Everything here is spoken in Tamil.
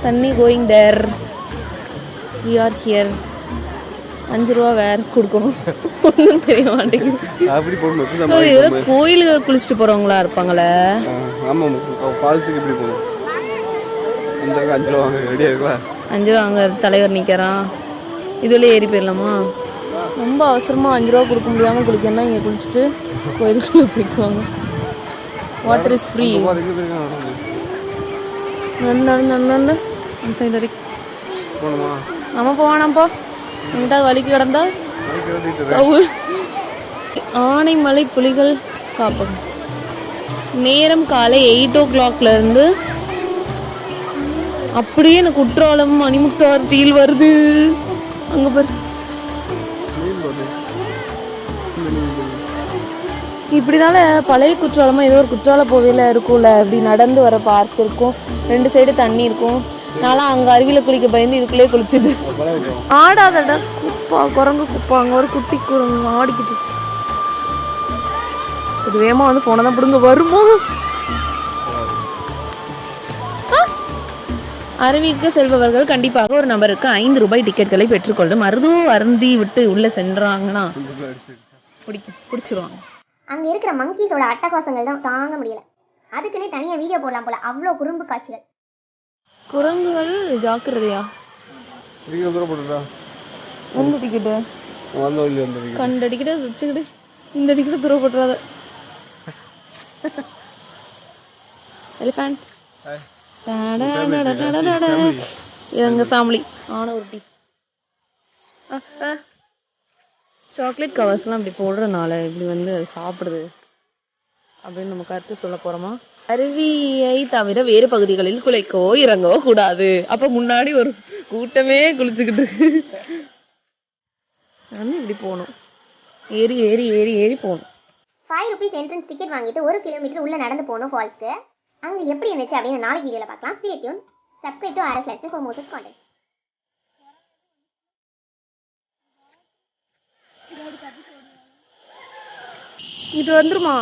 தண்ணி going there. We are here. 5 ரூபா வேற கொடுக்கணும். ஒன்றும் தெரிய மாட்டேங்குது. ஏதோ கோயிலுக்கு குளிச்சுட்டு போறவங்களா இருப்பாங்களே. ஆமாம், ஃபால்ஸுக்கு இப்படி போகணும். 5 ரூபா வாங்க, ரெடியாக இருக்கா? 5 ரூபா அங்கே தலைவர் நிற்கிறான். இதுல ஏறி போயிடலாமா? ரொம்ப அவசரமாக 5 ரூபா கொடுக்க முடியாமல் குளிக்கணும்னா இங்கே குளிச்சுட்டு கோயிலுக்குள்ளே போய்க்குவாங்க. Water is free. நடந்து சைடு வரைக்கும் போகணுமா? ஆமாம் போவானாப்பா. எங்கிட்ட வலிக்கு கிடந்தா ஆனைமலை புலிகள் காப்பகம். நேரம் காலை 8 o'clock இருந்து அப்படியே எனக்கு குற்றாலம் மணிமுக்தார் ஃபீல் வருது. அங்க பாரு, இப்படினால பழைய குற்றாலமா ஏதோ ஒரு குற்றால கோவில இருக்கும்ல, அப்படி நடந்து வர பார்க் இருக்கும், 2 சைடு தண்ணி இருக்கும். நான்லாம் அங்கே அருவியில் குளிக்க பயந்து இதுக்குள்ளே குளிச்சுது. ஆடாதடா குப்பா, குரங்கு குப்பா. அங்கே ஒரு குட்டி குரங்கு ஆடிக்கிட்டு. இது வேமா வந்து போன தான் பிடுங்க வருமோ? அருவிக்கு செல்பவர்கள் கண்டிப்பாக ஒரு நபருக்கு 5 ரூபாய் டிக்கெட்களை பெற்றுக்கொள்ளும். மருதும் அருந்தி விட்டு உள்ள சென்றாங்கன்னா பிடிச்சிருவாங்க. அங்க இருக்கிற மங்கீஸோட அட்டகாசங்கள் தான் தாங்க முடியல. அதுக்குன்னே தனியா வீடியோ போடலாம் போல, அவ்வளோ குறும்பு காட்சிகள். குரங்குகள் ஜாக்கிரதையா. எந்த டிக்கெட்டு கண்ட டிக்கெட்டை வச்சுக்கிட்டு இந்த டிக்கெட்டை தூர போட்டுறாத. எலிஃபண்ட் எங்க ஃபேமிலி ஆன ஒரு டீ. சாக்லேட் கவர்ஸ்லாம் இப்படி போடுறதுனால இப்படி வந்து சாப்பிடுது அப்படின்னு நம்ம கருத்து சொல்ல போறோமா? அருவியை தவிர வேறு பகுதிகளில் குளிக்கவோ இறங்கவோ கூடாது. அப்ப முன்னாடி ஒரு கூட்டமே குளிச்சுக்கிட்டு இப்படி போகணும். ஏறி ஏறி ஏறி ஏறி போகணும். 5 rupees என்ட்ரன்ஸ் டிக்கெட் வாங்கிட்டு 1 கிலோமீட்டர் உள்ள நடந்து போகணும் ஃபால்ஸ்க்கு. அங்க எப்படி இருந்துச்சு அப்படின்னு நாளைக்கு வீடியோல பார்க்கலாம். Stay tuned. Subscribe to RS Lecture for more content. இது வந்துருமா?